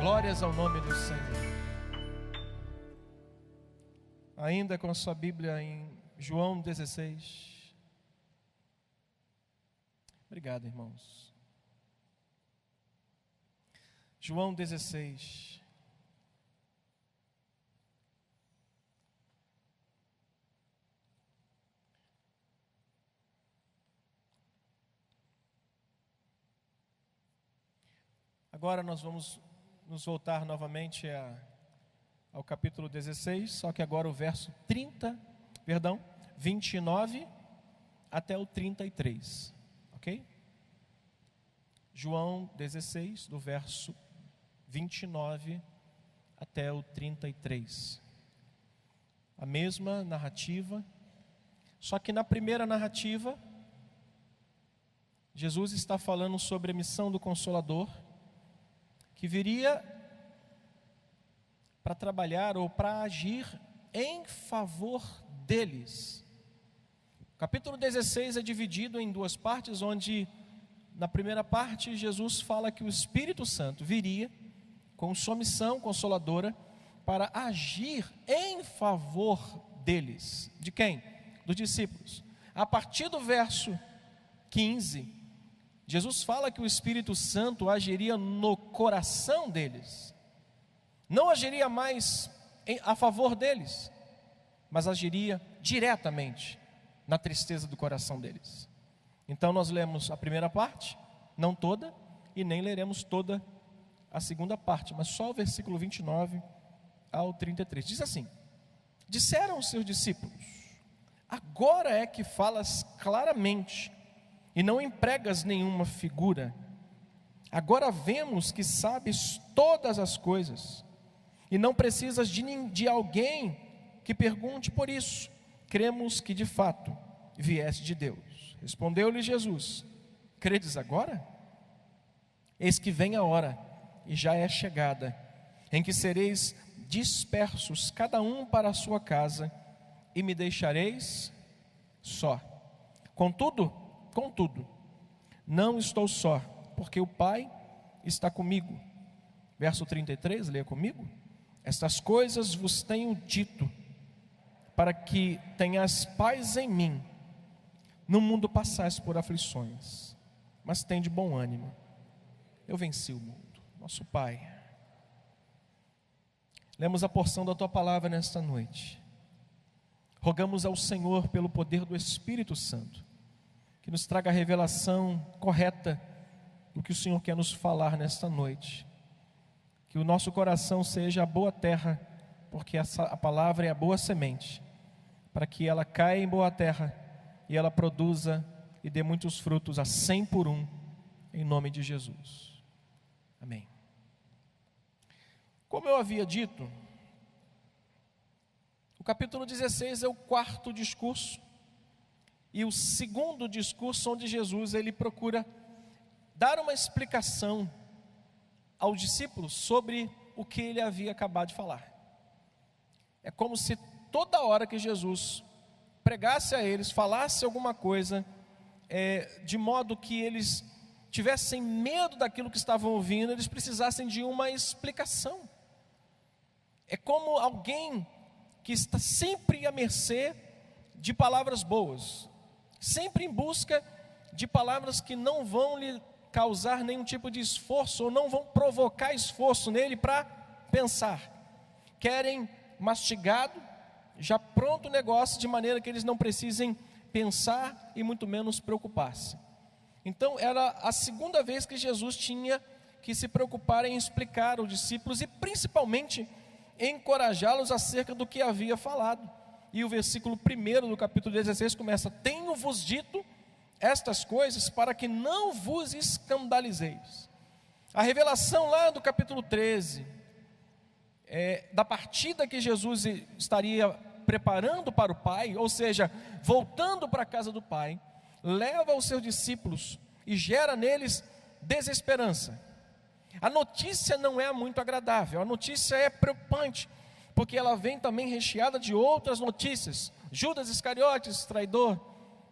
Glórias ao nome do Senhor. Ainda com a sua Bíblia em João 16. Obrigado, irmãos. João 16. Agora nós vamos nos voltar novamente ao capítulo 16, só que agora o verso 29 até o 33, ok? João 16, do verso 29 até o 33. A mesma narrativa, só que na primeira narrativa, Jesus está falando sobre a missão do Consolador, que viria para trabalhar ou para agir em favor deles. O capítulo 16 é dividido em duas partes, onde na primeira parte Jesus fala que o Espírito Santo viria com sua missão consoladora para agir em favor deles. De quem? Dos discípulos. A partir do verso 15, Jesus fala que o Espírito Santo agiria no coração deles. Não agiria mais a favor deles, mas agiria diretamente na tristeza do coração deles. Então nós lemos a primeira parte, não toda, e nem leremos toda a segunda parte, mas só o versículo 29 ao 33. Diz assim: disseram os seus discípulos: agora é que falas claramente e não empregas nenhuma figura. Agora vemos que sabes todas as coisas e não precisas de alguém que pergunte por isso. Cremos que de fato vieste de Deus. Respondeu-lhe Jesus: credes agora? Eis que vem a hora, e já é chegada, em que sereis dispersos, cada um para a sua casa, e me deixareis só. Contudo, não estou só, porque o Pai está comigo. Verso 33, leia comigo. Estas coisas vos tenho dito, para que tenhas paz em mim. No mundo passais por aflições, mas tende bom ânimo. Eu venci o mundo. Nosso Pai, lemos a porção da Tua palavra nesta noite. Rogamos ao Senhor, pelo poder do Espírito Santo, que nos traga a revelação correta do que o Senhor quer nos falar nesta noite. Que o nosso coração seja a boa terra, porque a palavra é a boa semente, para que ela caia em boa terra e ela produza e dê muitos frutos a 100 por 1, em nome de Jesus. Amém. Como eu havia dito, o capítulo 16 é o quarto discurso e o segundo discurso onde Jesus ele procura dar uma explicação aos discípulos sobre o que ele havia acabado de falar. É como se toda hora que Jesus pregasse a eles, falasse alguma coisa, de modo que eles tivessem medo daquilo que estavam ouvindo, eles precisassem de uma explicação. É como alguém que está sempre à mercê de palavras boas, sempre em busca de palavras que não vão lhe causar nenhum tipo de esforço, ou não vão provocar esforço nele para pensar. Querem mastigado, já pronto o negócio, de maneira que eles não precisem pensar e muito menos preocupar-se. Então era a segunda vez que Jesus tinha que se preocupar em explicar aos discípulos e principalmente encorajá-los acerca do que havia falado. E o versículo 1 do capítulo 16 começa: tenho-vos dito estas coisas para que não vos escandalizeis. A revelação lá do capítulo 13, da partida que Jesus estaria preparando para o Pai, ou seja, voltando para a casa do Pai, leva os seus discípulos e gera neles desesperança. A notícia não é muito agradável, a notícia é preocupante, porque ela vem também recheada de outras notícias. Judas Iscariotes, traidor,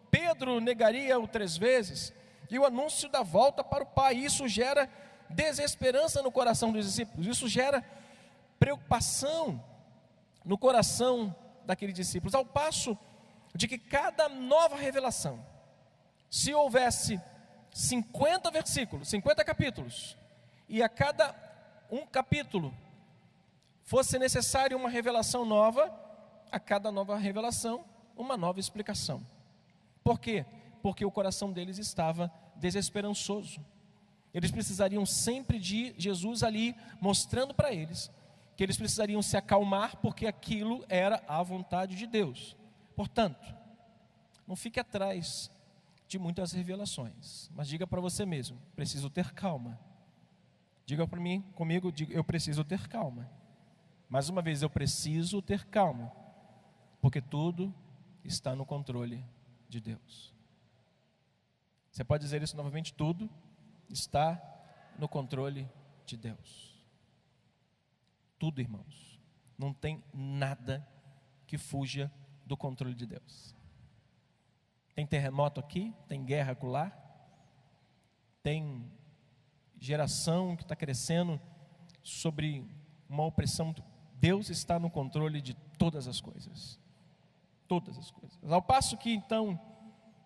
Pedro negaria-o 3 vezes, e o anúncio da volta para o Pai. Isso gera desesperança no coração dos discípulos. Isso gera preocupação no coração daqueles discípulos, ao passo de que cada nova revelação, se houvesse 50 versículos, 50 capítulos, e a cada um capítulo fosse necessária uma revelação nova, a cada nova revelação, uma nova explicação. Por quê? Porque o coração deles estava desesperançoso. Eles precisariam sempre de Jesus ali, mostrando para eles que eles precisariam se acalmar, porque aquilo era a vontade de Deus. Portanto, não fique atrás de muitas revelações, mas diga para você mesmo: preciso ter calma. Diga para mim, comigo, diga: eu preciso ter calma. Mais uma vez, eu preciso ter calma, porque tudo está no controle de Deus. Você pode dizer isso novamente? Tudo está no controle de Deus. Tudo, irmãos. Não tem nada que fuja do controle de Deus. Tem terremoto aqui, tem guerra acolá, tem geração que está crescendo sobre uma opressão. Deus está no controle de todas as coisas. Todas as coisas. Ao passo que, então,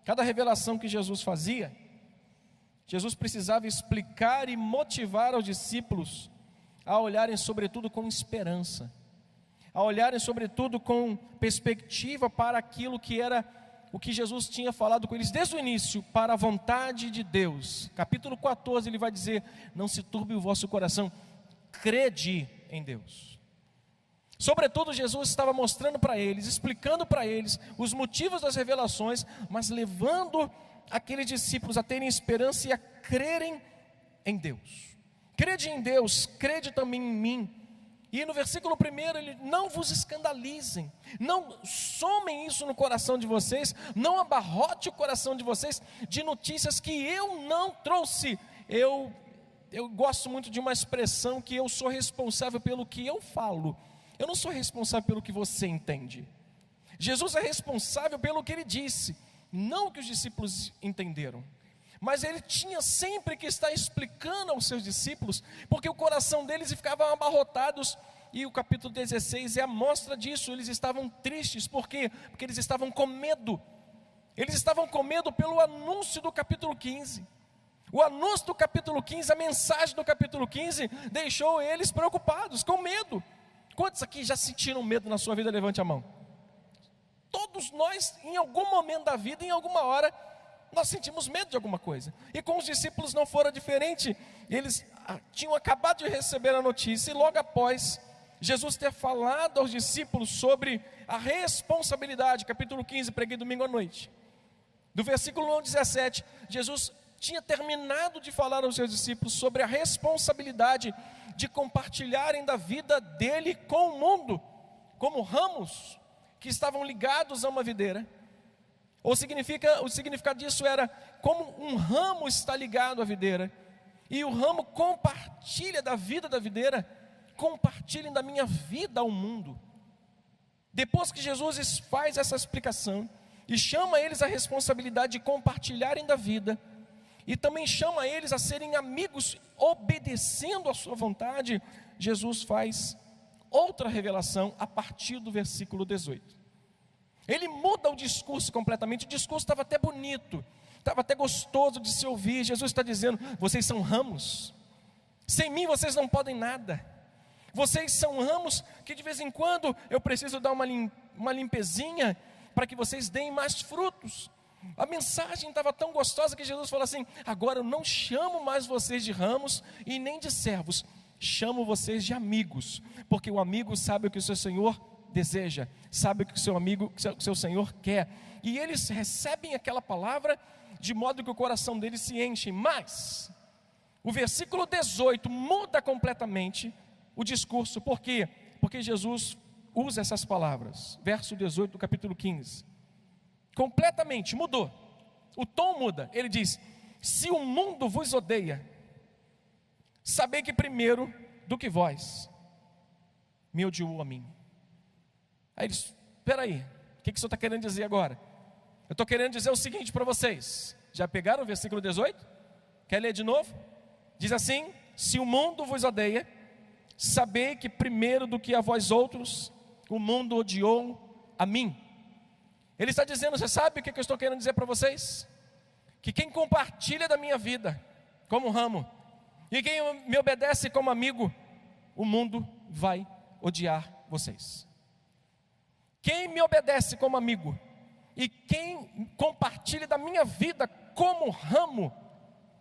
cada revelação que Jesus fazia, Jesus precisava explicar e motivar aos discípulos a olharem sobretudo com esperança, a olharem sobretudo com perspectiva para aquilo que era o que Jesus tinha falado com eles desde o início, para a vontade de Deus. Capítulo 14 ele vai dizer: não se turbe o vosso coração, crede em Deus. Sobretudo Jesus estava mostrando para eles, explicando para eles os motivos das revelações, mas levando aqueles discípulos a terem esperança e a crerem em Deus. Crede em Deus, crede também em mim. E no versículo 1 ele: não vos escandalizem, não somem isso no coração de vocês, não abarrote o coração de vocês de notícias que eu não trouxe. Eu gosto muito de uma expressão que eu sou responsável pelo que eu falo, eu não sou responsável pelo que você entende. Jesus é responsável pelo que ele disse, não o que os discípulos entenderam. Mas ele tinha sempre que estar explicando aos seus discípulos, porque o coração deles ficava abarrotados. E o capítulo 16 é a mostra disso. Eles estavam tristes, por quê? Porque eles estavam com medo. Eles estavam com medo pelo anúncio do capítulo 15. O anúncio do capítulo 15, a mensagem do capítulo 15, deixou eles preocupados, com medo. Quantos aqui já sentiram medo na sua vida? Levante a mão. Todos nós, em algum momento da vida, em alguma hora, nós sentimos medo de alguma coisa. E com os discípulos não fora diferente. Eles tinham acabado de receber a notícia, e logo após Jesus ter falado aos discípulos sobre a responsabilidade, capítulo 15, preguei domingo à noite, do versículo 1 ao 17, Jesus tinha terminado de falar aos seus discípulos sobre a responsabilidade de compartilharem da vida dele com o mundo, como ramos que estavam ligados a uma videira. O significado disso era como um ramo está ligado à videira, e o ramo compartilha da vida da videira, compartilhem da minha vida ao mundo. Depois que Jesus faz essa explicação e chama eles a responsabilidade de compartilharem da vida, e também chama eles a serem amigos obedecendo à sua vontade, Jesus faz outra revelação a partir do versículo 18. Ele muda o discurso completamente. O discurso estava até bonito, estava até gostoso de se ouvir. Jesus está dizendo: vocês são ramos, sem mim vocês não podem nada. Vocês são ramos que de vez em quando eu preciso dar uma limpezinha para que vocês deem mais frutos. A mensagem estava tão gostosa que Jesus falou assim: agora eu não chamo mais vocês de ramos e nem de servos, chamo vocês de amigos, porque o amigo sabe o que o seu Senhor deseja, sabe o que o seu amigo, o seu Senhor quer, e eles recebem aquela palavra de modo que o coração deles se enche. Mas o versículo 18 muda completamente o discurso. Por quê? Porque Jesus usa essas palavras, verso 18 do capítulo 15, completamente mudou, o tom muda. Ele diz: se o mundo vos odeia, sabei que primeiro do que vós me odiou a mim. Aí eles: espera aí, o que o senhor está querendo dizer agora? Eu estou querendo dizer o seguinte para vocês. Já pegaram o versículo 18? Quer ler de novo? Diz assim: se o mundo vos odeia, sabei que primeiro do que a vós outros, o mundo odiou a mim. Ele está dizendo, você sabe o que eu estou querendo dizer para vocês? Que quem compartilha da minha vida como ramo, e quem me obedece como amigo, o mundo vai odiar vocês. Quem me obedece como amigo, e quem compartilha da minha vida como ramo,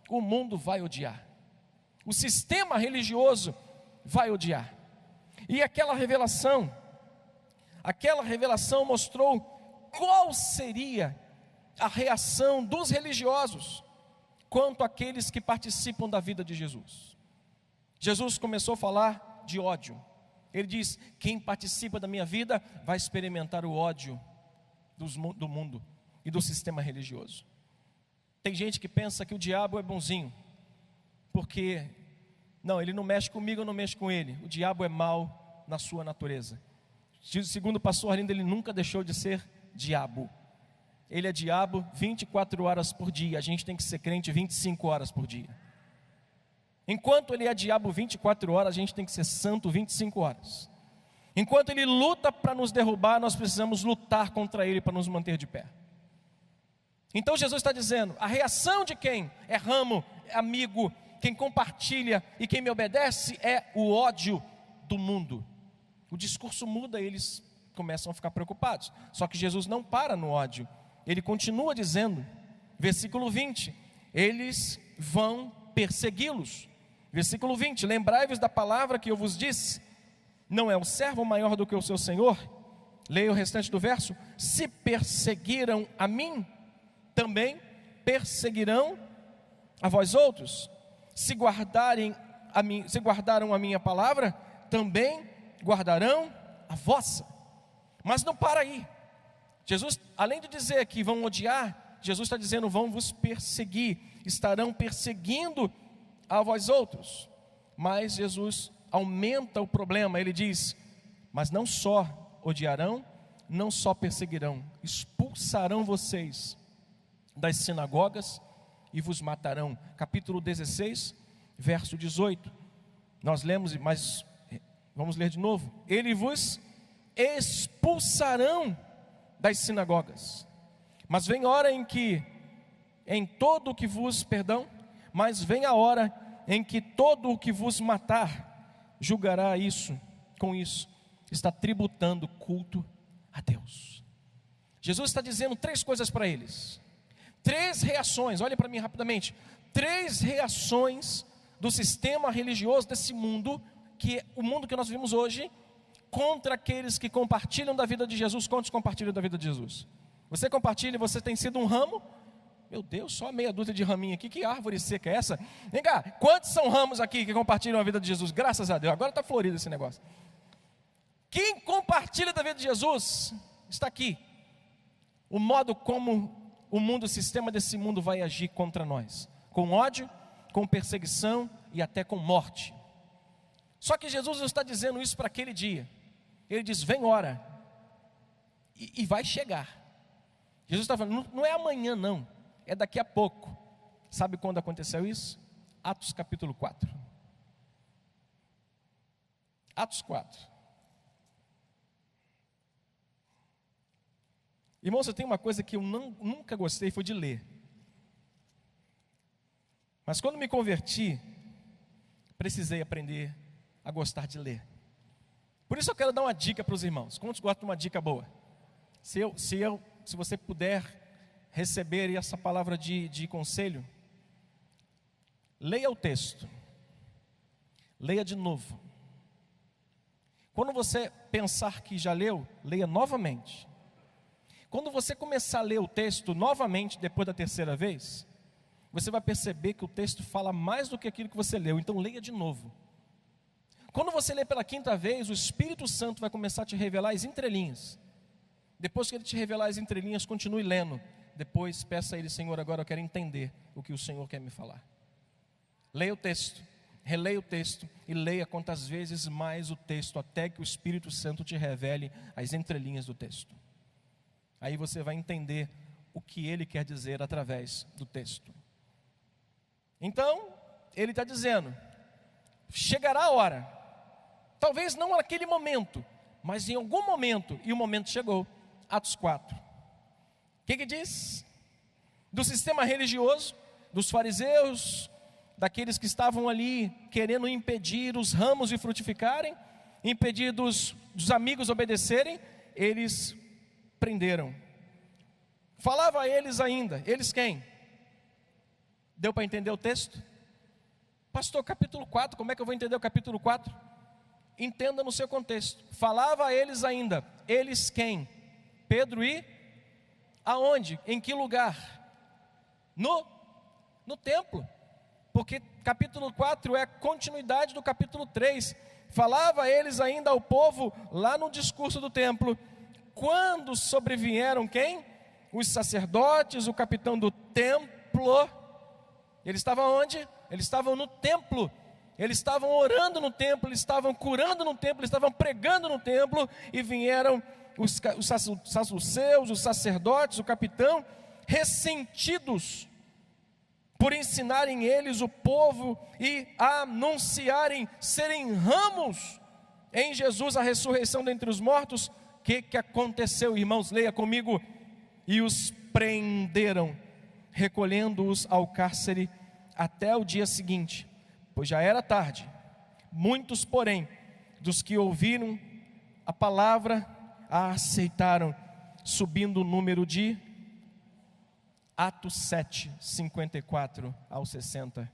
o mundo vai odiar. O sistema religioso vai odiar. E aquela revelação mostrou qual seria a reação dos religiosos quanto àqueles que participam da vida de Jesus. Jesus começou a falar de ódio. Ele diz, quem participa da minha vida vai experimentar o ódio do mundo e do sistema religioso. Tem gente que pensa que o diabo é bonzinho, porque, não, ele não mexe comigo, eu não mexo com ele. O diabo é mau na sua natureza. Segundo o pastor Arlindo, ele nunca deixou de ser diabo. Ele é diabo 24 horas por dia. A gente tem que ser crente 25 horas por dia. Enquanto ele é diabo 24 horas, a gente tem que ser santo 25 horas. Enquanto ele luta para nos derrubar, nós precisamos lutar contra ele para nos manter de pé. Então Jesus está dizendo, a reação de quem é ramo, é amigo, quem compartilha e quem me obedece é o ódio do mundo. O discurso muda, eles começam a ficar preocupados. Só que Jesus não para no ódio. Ele continua dizendo, versículo 20, eles vão persegui-los. Versículo 20, lembrai-vos da palavra que eu vos disse, não é o servo maior do que o seu senhor? Leia o restante do verso, se perseguiram a mim, também perseguirão a vós outros. Se guardaram a minha palavra, também guardarão a vossa. Mas não para aí. Jesus, além de dizer que vão odiar, Jesus está dizendo, vão vos perseguir, estarão perseguindo a vós outros. Mas Jesus aumenta o problema, ele diz, mas não só odiarão, não só perseguirão, expulsarão vocês das sinagogas e vos matarão. Capítulo 16, verso 18. Nós lemos, mas vamos ler de novo. Ele vos expulsarão das sinagogas. Mas vem a hora em que, mas vem a hora em que todo o que vos matar, julgará isso, com isso, está tributando culto a Deus. Jesus está dizendo 3 coisas para eles. 3 reações, olha para mim rapidamente. 3 reações do sistema religioso desse mundo, que é o mundo que nós vivemos hoje, contra aqueles que compartilham da vida de Jesus. Quantos compartilham da vida de Jesus? Você compartilha, você tem sido um ramo? Meu Deus, só meia dúzia de raminho aqui, que árvore seca é essa? Vem cá, quantos são ramos aqui que compartilham a vida de Jesus? Graças a Deus, agora está florido esse negócio. Quem compartilha da vida de Jesus, está aqui. O modo como o mundo, o sistema desse mundo vai agir contra nós, com ódio, com perseguição e até com morte. Só que Jesus está dizendo isso para aquele dia. Ele diz, vem hora, e vai chegar. Jesus está falando, não é amanhã não, é daqui a pouco. Sabe quando aconteceu isso? Atos capítulo 4. Atos 4. Irmãos, eu tenho uma coisa que eu nunca gostei, foi de ler. Mas quando me converti, precisei aprender a gostar de ler. Por isso eu quero dar uma dica para os irmãos. Quantos gostam de uma dica boa? Se você puder receber essa palavra de conselho, leia o texto. Leia de novo. Quando você pensar que já leu, leia novamente. Quando você começar a ler o texto novamente, depois da 3ª vez, você vai perceber que o texto fala mais do que aquilo que você leu, então leia de novo. Quando você lê pela 5ª vez, o Espírito Santo vai começar a te revelar as entrelinhas. Depois que ele te revelar as entrelinhas, continue lendo. Depois peça a ele, Senhor, agora eu quero entender o que o Senhor quer me falar. Leia o texto, releia o texto e leia quantas vezes mais o texto, até que o Espírito Santo te revele as entrelinhas do texto. Aí você vai entender o que ele quer dizer através do texto. Então, ele está dizendo, chegará a hora, talvez não naquele momento, mas em algum momento, e o momento chegou. Atos 4. O que diz? Do sistema religioso, dos fariseus, daqueles que estavam ali querendo impedir os ramos de frutificarem, impedir dos amigos obedecerem, eles prenderam. Falava a eles ainda, eles quem? Deu para entender o texto? Pastor, capítulo 4, como é que eu vou entender o capítulo 4? Entenda no seu contexto. Falava a eles ainda, eles quem? Pedro e aonde? Em que lugar? No templo. Porque capítulo 4 é a continuidade do capítulo 3. Falava a eles ainda ao povo lá no discurso do templo, quando sobrevieram quem? Os sacerdotes, o capitão do templo. Eles estavam onde? Eles estavam no templo. Eles estavam orando no templo, eles estavam curando no templo, eles estavam pregando no templo, e vieram os saduceus, os sacerdotes, o capitão, ressentidos por ensinarem eles o povo e anunciarem, serem ramos em Jesus, a ressurreição dentre os mortos. O que aconteceu, irmãos? Leia comigo. E os prenderam, recolhendo-os ao cárcere até o dia seguinte, pois já era tarde. Muitos, porém, dos que ouviram a palavra, a aceitaram, subindo o número de Atos 7, 54 ao 60.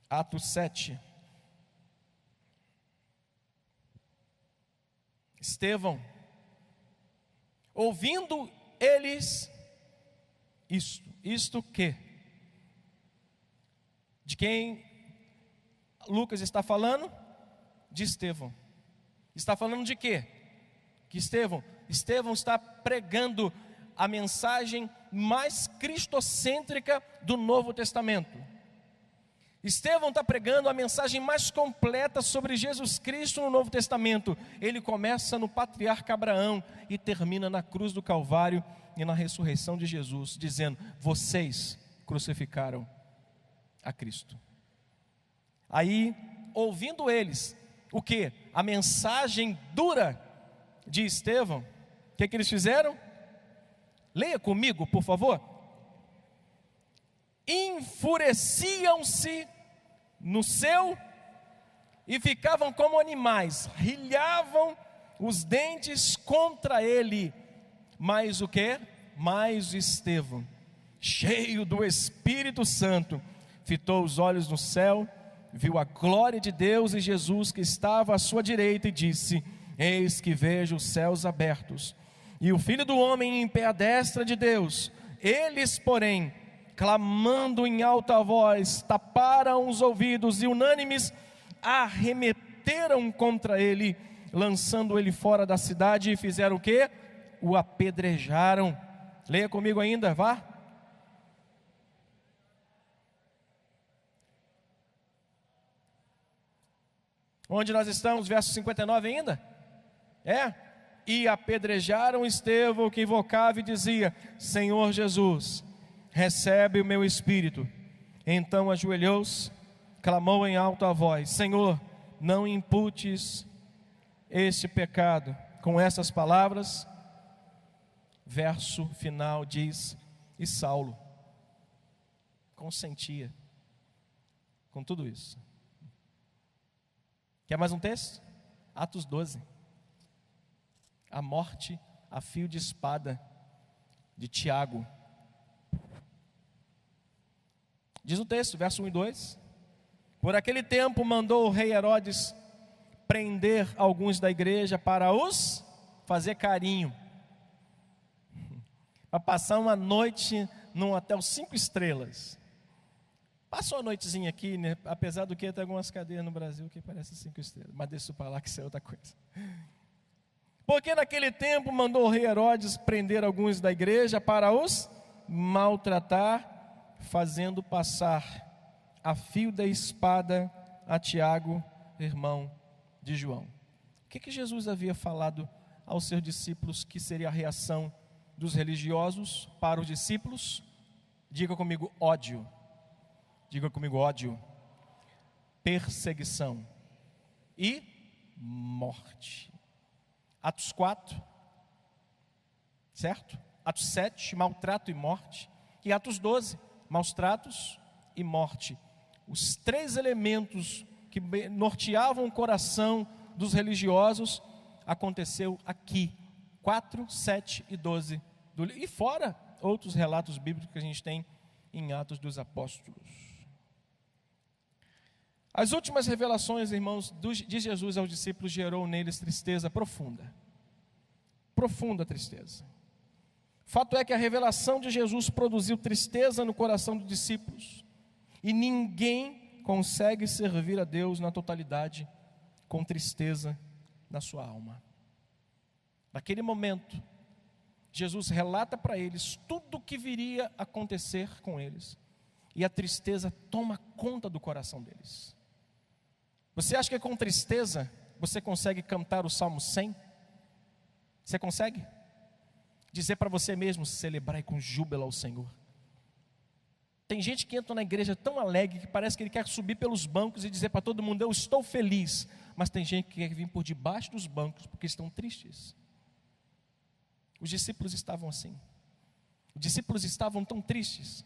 Atos 7. Estevão, ouvindo eles isto que? De quem Lucas está falando? De Estevão. Está falando de quê? Que Estevão está pregando a mensagem mais cristocêntrica do Novo Testamento. Estevão está pregando a mensagem mais completa sobre Jesus Cristo no Novo Testamento. Ele começa no patriarca Abraão e termina na cruz do Calvário e na ressurreição de Jesus, dizendo: vocês crucificaram a Cristo. Aí, ouvindo eles, o que? A mensagem dura de Estevão, o que eles fizeram? Leia comigo, por favor. Enfureciam-se no seu e ficavam como animais, rilhavam os dentes contra ele. Mas o que? Mas Estevão, cheio do Espírito Santo, fitou os olhos no céu, viu a glória de Deus e Jesus que estava à sua direita, e disse: eis que vejo os céus abertos e o Filho do Homem em pé à destra de Deus. Eles, porém, clamando em alta voz, taparam os ouvidos e unânimes arremeteram contra ele, lançando ele fora da cidade, e fizeram o quê? O apedrejaram. Leia comigo ainda, vá. Onde nós estamos? Verso 59 ainda? E apedrejaram Estevão, que invocava e dizia: Senhor Jesus, recebe o meu espírito. Então ajoelhou-se, clamou em alta voz: Senhor, não imputes este pecado. Com essas palavras, verso final diz: e Saulo consentia com tudo isso. Quer mais um texto? Atos 12. A morte a fio de espada de Tiago. Diz o texto, verso 1 e 2: por aquele tempo mandou o rei Herodes prender alguns da igreja para os fazer carinho, para passar uma noite num hotel 5 estrelas. Passa uma noitezinha aqui, né? Apesar do que tem algumas cadeias no Brasil que parecem 5 estrelas, mas deixa isso para lá que isso é outra coisa. Porque naquele tempo mandou o rei Herodes prender alguns da igreja para os maltratar, fazendo passar a fio da espada a Tiago, irmão de João. O que Jesus havia falado aos seus discípulos que seria a reação dos religiosos para os discípulos? Diga comigo: ódio. Diga comigo: ódio. Perseguição. e morte. Atos 4, certo? Atos 7, maltrato e morte. E Atos 12, maus tratos e morte. Os três elementos que norteavam o coração dos religiosos aconteceu aqui, 4, 7 e 12. E fora outros relatos bíblicos que a gente tem em Atos dos Apóstolos. As últimas revelações, irmãos, de Jesus aos discípulos gerou neles tristeza profunda. Profunda tristeza. Fato é que a revelação de Jesus produziu tristeza no coração dos discípulos. E ninguém consegue servir a Deus na totalidade com tristeza na sua alma. Naquele momento, Jesus relata para eles tudo o que viria a acontecer com eles. E a tristeza toma conta do coração deles. Você acha que com tristeza você consegue cantar o Salmo 100? Você consegue? Dizer para você mesmo, celebrai com júbilo ao Senhor. Tem gente que entra na igreja tão alegre que parece que ele quer subir pelos bancos e dizer para todo mundo, eu estou feliz. Mas tem gente que quer vir por debaixo dos bancos porque estão tristes. Os discípulos estavam assim. Os discípulos estavam tão tristes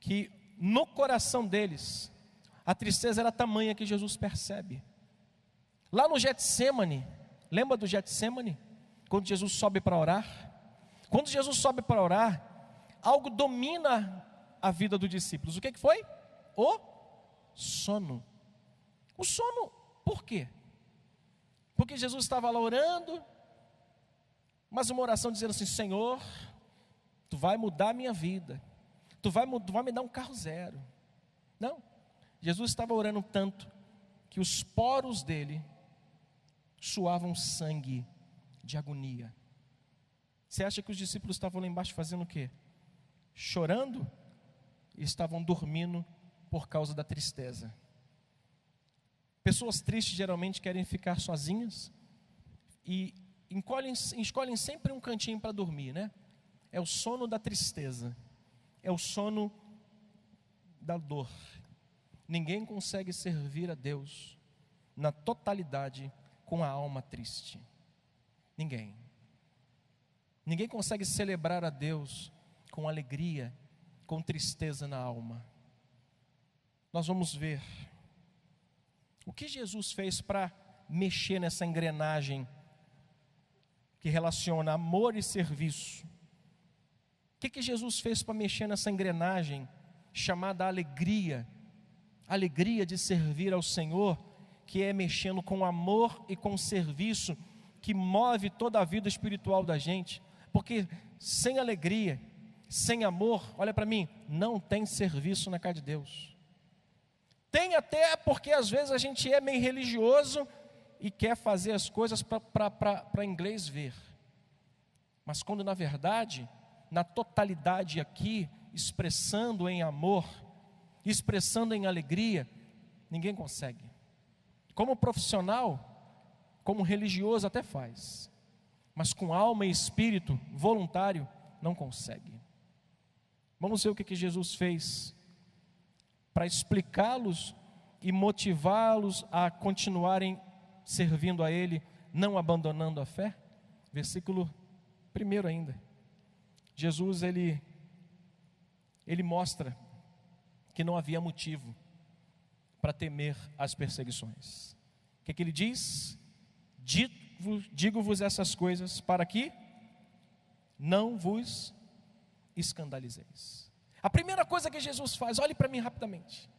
que no coração deles a tristeza era tamanha que Jesus percebe. Lá no Getsêmani, lembra do Getsêmani? Quando Jesus sobe para orar? Quando Jesus sobe para orar, algo domina a vida dos discípulos. O que foi? O sono. O sono, por quê? Porque Jesus estava lá orando, mas uma oração dizendo assim, Senhor, Tu vai mudar a minha vida. Tu vai me dar um carro zero. Não. Jesus estava orando tanto que os poros dele suavam sangue de agonia. Você acha que os discípulos estavam lá embaixo fazendo o quê? Chorando? E estavam dormindo por causa da tristeza. Pessoas tristes geralmente querem ficar sozinhas e escolhem sempre um cantinho para dormir, né? É o sono da tristeza, é o sono da dor. Ninguém consegue servir a Deus na totalidade com a alma triste. Ninguém. Ninguém consegue celebrar a Deus com alegria, com tristeza na alma. Nós vamos ver o que Jesus fez para mexer nessa engrenagem que relaciona amor e serviço. O que Jesus fez para mexer nessa engrenagem chamada alegria? Alegria de servir ao Senhor, que é mexendo com amor e com serviço, que move toda a vida espiritual da gente. Porque sem alegria, sem amor, olha para mim, não tem serviço na casa de Deus. Tem até porque às vezes a gente é meio religioso e quer fazer as coisas para inglês ver. Mas quando na verdade, na totalidade aqui, expressando em amor, expressando em alegria, ninguém consegue. Como profissional, como religioso até faz, mas com alma e espírito voluntário não consegue. Vamos ver o que Jesus fez para explicá-los e motivá-los a continuarem servindo a Ele, não abandonando a fé. Versículo 1 ainda. Jesus, ele mostra que não havia motivo para temer as perseguições. O que ele diz? Digo-vos essas coisas para que não vos escandalizeis. A primeira coisa que Jesus faz, olhe para mim rapidamente.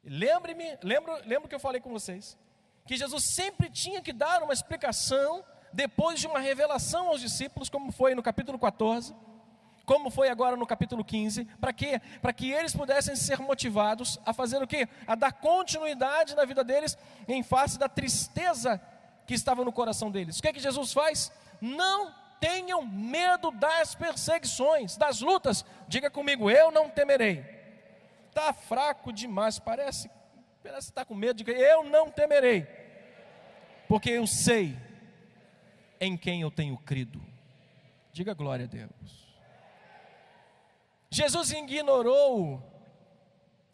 Lembro que eu falei com vocês, que Jesus sempre tinha que dar uma explicação depois de uma revelação aos discípulos, como foi no capítulo 14, como foi agora no capítulo 15, para quê? Para que eles pudessem ser motivados a fazer o quê? A dar continuidade na vida deles, em face da tristeza que estava no coração deles. O que Jesus faz? Não tenham medo das perseguições, das lutas. Diga comigo, eu não temerei. Está fraco demais, parece estar com medo. Diga, eu não temerei, porque eu sei em quem eu tenho crido. Diga glória a Deus. Jesus ignorou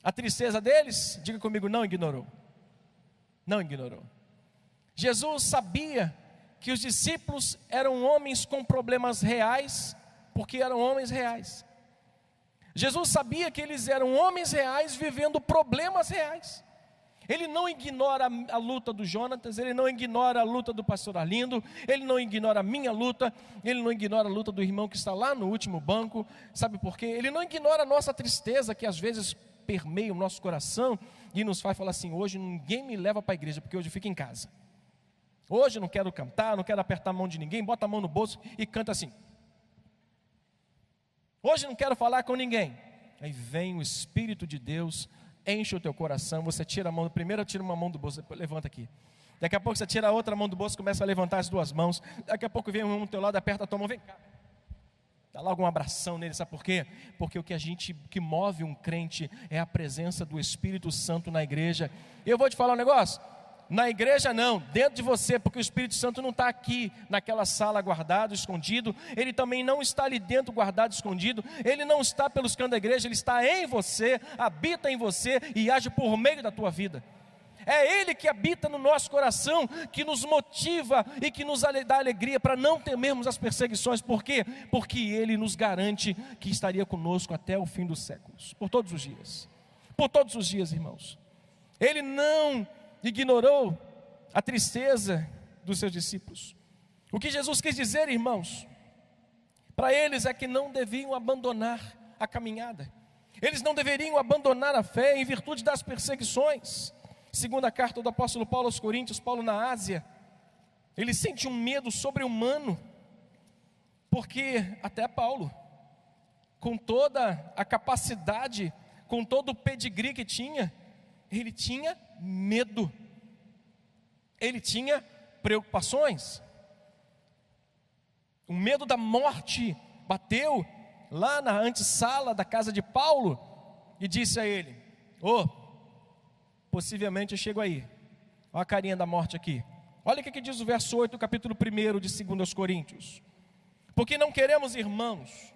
a tristeza deles? Diga comigo, não ignorou. Não ignorou. Jesus sabia que os discípulos eram homens com problemas reais, porque eram homens reais. Jesus sabia que eles eram homens reais vivendo problemas reais. Ele não ignora a luta do Jonatas, ele não ignora a luta do pastor Arlindo, ele não ignora a minha luta, ele não ignora a luta do irmão que está lá no último banco. Sabe por quê? Ele não ignora a nossa tristeza, que às vezes permeia o nosso coração e nos faz falar assim: hoje ninguém me leva para a igreja, porque hoje eu fico em casa. Hoje eu não quero cantar, não quero apertar a mão de ninguém, bota a mão no bolso e canta assim. Hoje eu não quero falar com ninguém. Aí vem o Espírito de Deus, enche o teu coração, você tira a mão, primeiro tira uma mão do bolso, depois levanta aqui. Daqui a pouco você tira a outra mão do bolso, começa a levantar as duas mãos. Daqui a pouco vem um do teu lado, aperta a tua mão, vem cá. Dá logo um abração nele, sabe por quê? Porque o que move um crente é a presença do Espírito Santo na igreja. E eu vou te falar um negócio, na igreja não, dentro de você, porque o Espírito Santo não está aqui naquela sala guardado, escondido, ele também não está ali dentro guardado, escondido, ele não está pelos cantos da igreja, ele está em você, habita em você e age por meio da tua vida. É Ele que habita no nosso coração, que nos motiva e que nos dá alegria para não temermos as perseguições. Por quê? Porque Ele nos garante que estaria conosco até o fim dos séculos, por todos os dias. Por todos os dias, irmãos. Ele não ignorou a tristeza dos seus discípulos. O que Jesus quis dizer, irmãos, para eles é que não deviam abandonar a caminhada. Eles não deveriam abandonar a fé em virtude das perseguições. Segunda carta do apóstolo Paulo aos Coríntios, Paulo na Ásia, ele sente um medo sobre-humano, porque até Paulo, com toda a capacidade, com todo o pedigree que tinha, ele tinha medo, ele tinha preocupações. O medo da morte bateu lá na antessala da casa de Paulo e disse a ele: possivelmente eu chego aí. Olha a carinha da morte aqui. Olha o que diz o verso 8 do capítulo 1 de 2 Coríntios. Porque não queremos, irmãos,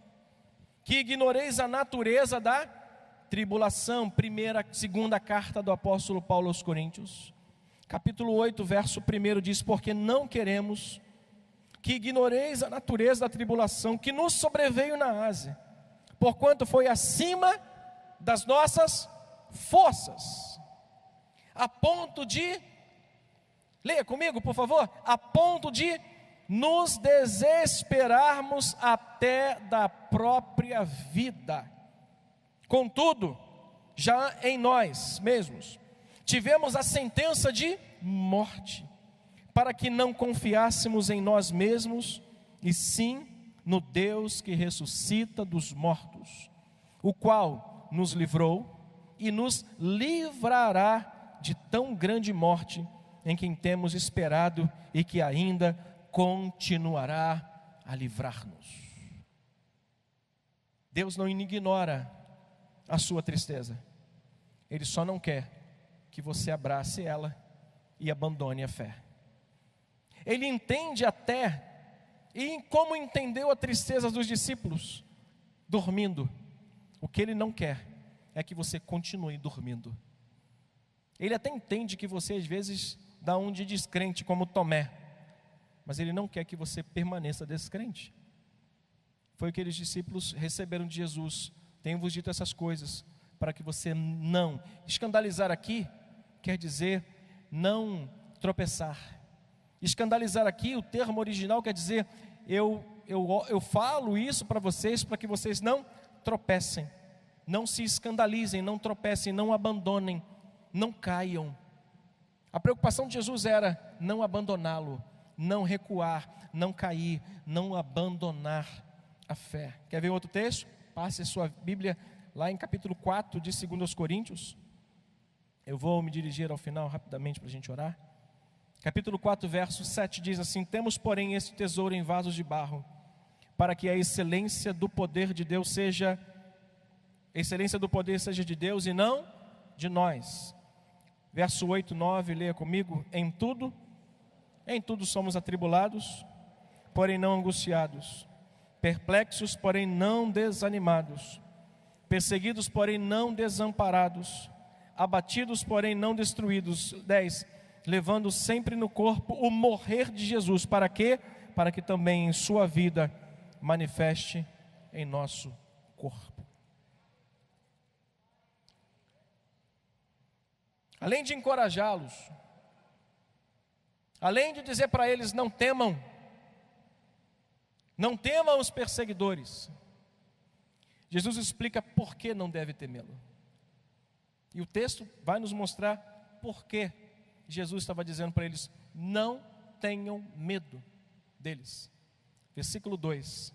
que ignoreis a natureza da tribulação. Segunda carta do apóstolo Paulo aos Coríntios. Capítulo 8, verso 1 diz: porque não queremos que ignoreis a natureza da tribulação que nos sobreveio na Ásia, porquanto foi acima das nossas forças, a ponto de, leia comigo por favor, a ponto de nos desesperarmos até da própria vida. Contudo, já em nós mesmos tivemos a sentença de morte, para que não confiássemos em nós mesmos, e sim no Deus que ressuscita dos mortos, o qual nos livrou e nos livrará de tão grande morte, em quem temos esperado e que ainda continuará a livrar-nos. Deus não ignora a sua tristeza, Ele só não quer que você abrace ela e abandone a fé. Ele entende até, e como entendeu a tristeza dos discípulos, dormindo. O que Ele não quer é que você continue dormindo. Ele até entende que você às vezes dá um de descrente, como Tomé, mas Ele não quer que você permaneça descrente. Foi o que aqueles discípulos receberam de Jesus: tenho-vos dito essas coisas, para que você não escandalizar. Aqui quer dizer não tropeçar. Escandalizar aqui, o termo original quer dizer eu falo isso para vocês, para que vocês não tropecem, não se escandalizem, não tropecem, não abandonem, não caiam. A preocupação de Jesus era não abandoná-lo, não recuar, não cair, não abandonar a fé. Quer ver outro texto? Passe a sua Bíblia lá em capítulo 4 de 2 Coríntios. Eu vou me dirigir ao final rapidamente para a gente orar. Capítulo 4, verso 7 diz assim: temos, porém, este tesouro em vasos de barro, para que a excelência do poder de Deus seja de Deus e não de nós. Verso 8, 9, leia comigo: em tudo somos atribulados, porém não angustiados, perplexos, porém não desanimados, perseguidos, porém não desamparados, abatidos, porém não destruídos. 10, levando sempre no corpo o morrer de Jesus. Para quê? Para que também em sua vida manifeste em nosso corpo. Além de encorajá-los, além de dizer para eles: não temam os perseguidores, Jesus explica por que não deve temê-lo. E o texto vai nos mostrar por que Jesus estava dizendo para eles: não tenham medo deles. Versículo 2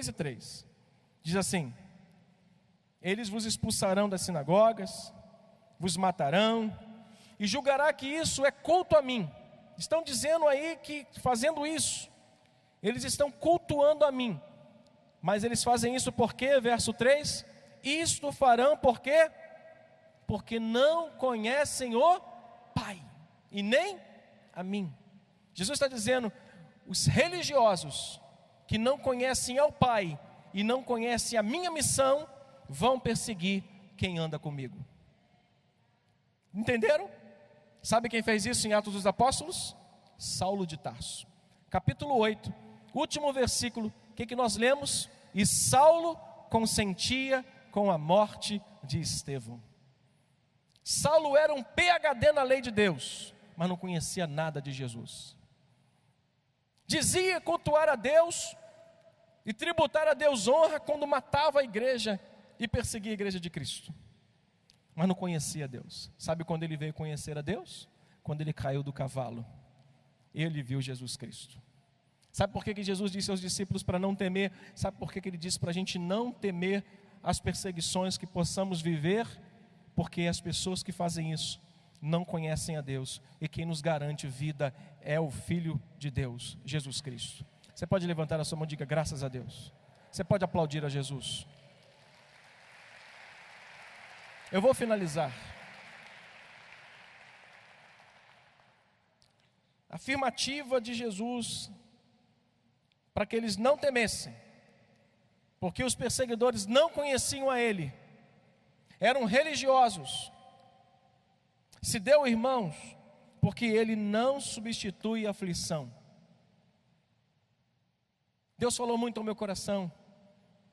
e 3, diz assim: eles vos expulsarão das sinagogas, vos matarão, e julgará que isso é culto a mim. Estão dizendo aí que fazendo isso, eles estão cultuando a mim. Mas eles fazem isso por quê? Verso 3: isto farão por quê? Porque não conhecem o Pai, e nem a mim. Jesus está dizendo: os religiosos que não conhecem ao Pai e não conhecem a minha missão, vão perseguir quem anda comigo. Entenderam? Sabe quem fez isso em Atos dos Apóstolos? Saulo de Tarso. Capítulo 8, último versículo, o que nós lemos? E Saulo consentia com a morte de Estevão. Saulo era um PhD na lei de Deus, mas não conhecia nada de Jesus. Dizia cultuar a Deus e tributar a Deus honra quando matava a igreja e perseguia a igreja de Cristo, mas não conhecia Deus. Sabe quando ele veio conhecer a Deus? Quando ele caiu do cavalo, ele viu Jesus Cristo. Sabe por que Jesus disse aos discípulos para não temer? Sabe por que ele disse para a gente não temer as perseguições que possamos viver? Porque as pessoas que fazem isso não conhecem a Deus, e quem nos garante vida é o Filho de Deus, Jesus Cristo. Você pode levantar a sua mão e diga: graças a Deus. Você pode aplaudir a Jesus. Eu vou finalizar. Afirmativa de Jesus para que eles não temessem, porque os perseguidores não conheciam a Ele, eram religiosos. Se deu, irmãos, porque Ele não substitui a aflição. Deus falou muito ao meu coração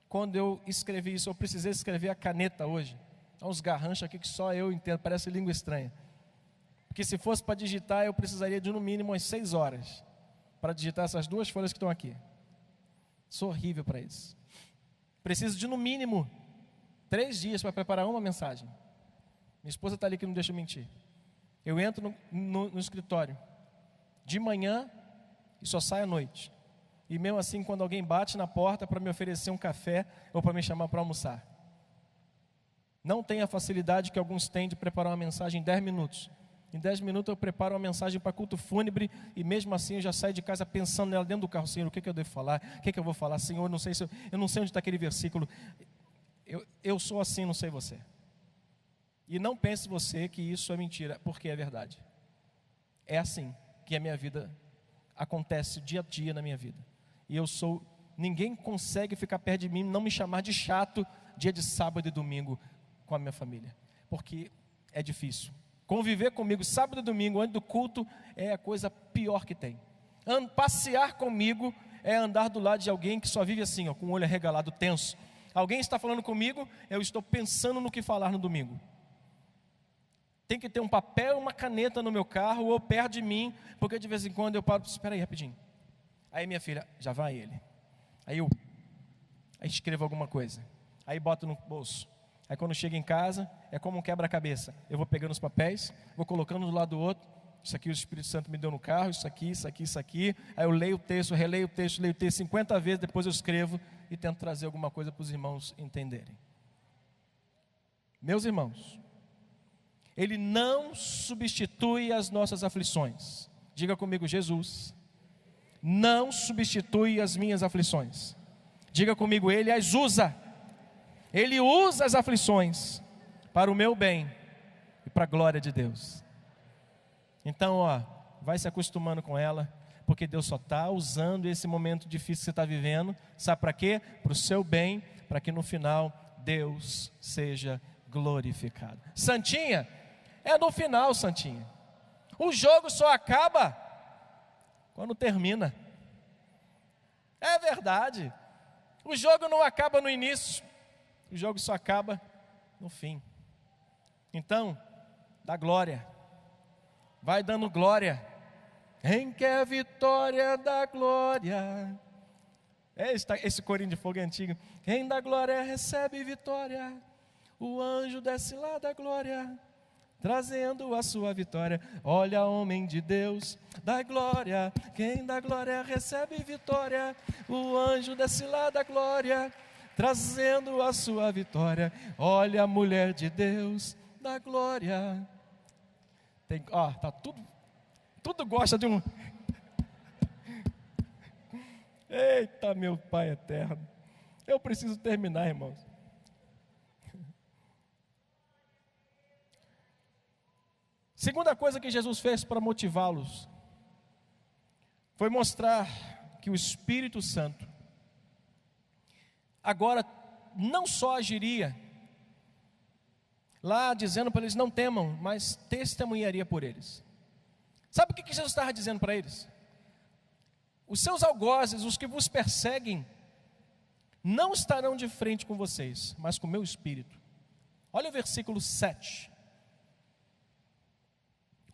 quando eu escrevi isso. Eu precisei escrever a caneta hoje. Há uns garranchos aqui que só eu entendo, parece língua estranha. Porque se fosse para digitar, eu precisaria de no mínimo umas 6 horas para digitar essas 2 folhas que estão aqui. Sou horrível para isso. Preciso de no mínimo 3 dias para preparar uma mensagem. Minha esposa está ali que não deixa eu mentir. Eu entro no escritório de manhã e só saio à noite. E mesmo assim, quando alguém bate na porta para me oferecer um café ou para me chamar para almoçar, não tem a facilidade que alguns têm de preparar uma mensagem em 10 minutos. Em 10 minutos eu preparo uma mensagem para culto fúnebre, e mesmo assim eu já saio de casa pensando nela dentro do carro. Senhor, o que eu devo falar? O que eu vou falar? Senhor, não sei eu não sei onde está aquele versículo. Eu sou assim, não sei você. E não pense você que isso é mentira, porque é verdade. É assim que a minha vida acontece dia a dia na minha vida. E ninguém consegue ficar perto de mim, não me chamar de chato dia de sábado e domingo com a minha família, porque é difícil. Conviver comigo sábado e domingo antes do culto é a coisa pior que tem. Passear comigo é andar do lado de alguém que só vive assim, com o olho arregalado, tenso. Alguém está falando comigo, eu estou pensando no que falar no domingo. Tem que ter um papel, uma caneta no meu carro ou perto de mim, porque de vez em quando eu paro, espera aí rapidinho. Aí minha filha, já vai ele. Aí eu escrevo alguma coisa. Aí boto no bolso. Aí quando chego em casa, é como um quebra-cabeça. Eu vou pegando os papéis, vou colocando do lado do outro. Isso aqui o Espírito Santo me deu no carro, isso aqui. Aí eu leio o texto, releio o texto, 50 vezes, depois eu escrevo e tento trazer alguma coisa para os irmãos entenderem. Meus irmãos, Ele não substitui as nossas aflições. Diga comigo: Jesus não substitui as minhas aflições. Diga comigo: Ele as usa. Ele usa as aflições para o meu bem e para a glória de Deus. Então, vai se acostumando com ela, porque Deus só está usando esse momento difícil que você está vivendo. Sabe para quê? Para o seu bem, para que no final Deus seja glorificado. Santinha, é no final, Santinha. O jogo só acaba quando termina. É verdade. O jogo não acaba no início, o jogo só acaba no fim. Então, dá glória. Vai dando glória. Quem quer vitória, dá glória. Esse corinho de fogo é antigo. Quem dá glória, recebe vitória. O anjo desce lá da glória, trazendo a sua vitória. Olha, homem de Deus, dá glória. Quem dá glória, recebe vitória. O anjo desce lá da glória, trazendo a sua vitória. Olha, mulher de Deus, dá glória. Tá tudo gosta de um... Eita, meu Pai eterno. Eu preciso terminar, irmãos. Segunda coisa que Jesus fez para motivá-los foi mostrar que o Espírito Santo agora não só agiria lá dizendo para eles não temam, mas testemunharia por eles. Sabe o que Jesus estava dizendo para eles? Os seus algozes, os que vos perseguem, não estarão de frente com vocês, mas com o meu Espírito. Olha o versículo 7.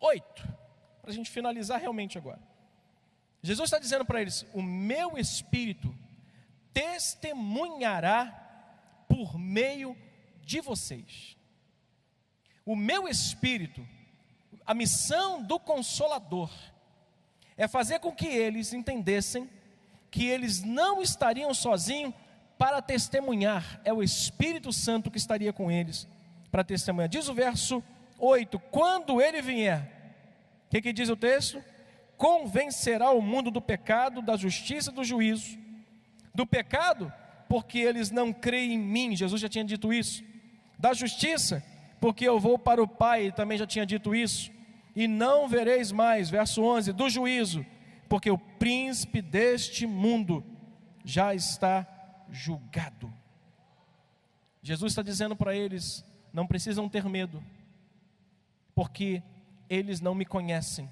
8, para a gente finalizar realmente agora. Jesus está dizendo para eles: o meu Espírito testemunhará por meio de vocês. O meu Espírito, a missão do Consolador, é fazer com que eles entendessem que eles não estariam sozinhos para testemunhar. É o Espírito Santo que estaria com eles para testemunhar. Diz o verso 8, quando ele vier, o que diz o texto? Convencerá o mundo do pecado, da justiça e do juízo. Do pecado, porque eles não creem em mim, Jesus já tinha dito isso. Da justiça, porque eu vou para o Pai, ele também já tinha dito isso. E não vereis mais, verso 11, do juízo, porque o príncipe deste mundo já está julgado. Jesus está dizendo para eles, não precisam ter medo, porque eles não me conhecem.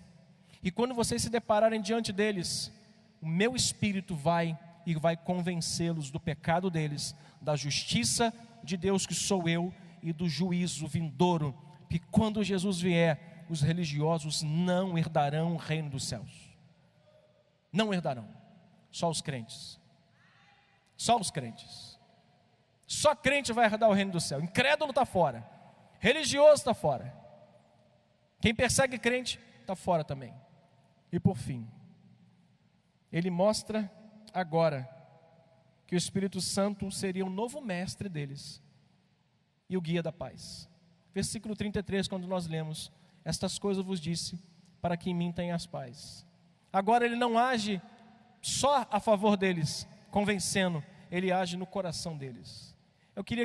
E quando vocês se depararem diante deles, o meu Espírito vai convencê-los do pecado deles, da justiça de Deus que sou eu, e do juízo vindouro, que quando Jesus vier, os religiosos não herdarão o reino dos céus. Não herdarão, só os crentes. Só os crentes. Só crente vai herdar o reino do céu. Incrédulo está fora, religioso está fora, quem persegue crente está fora também. E por fim, ele mostra agora que o Espírito Santo seria o novo mestre deles e o guia da paz. Versículo 33, quando nós lemos: estas coisas vos disse, para que em mim tenhas paz. Agora ele não age só a favor deles, convencendo, ele age no coração deles. Eu queria que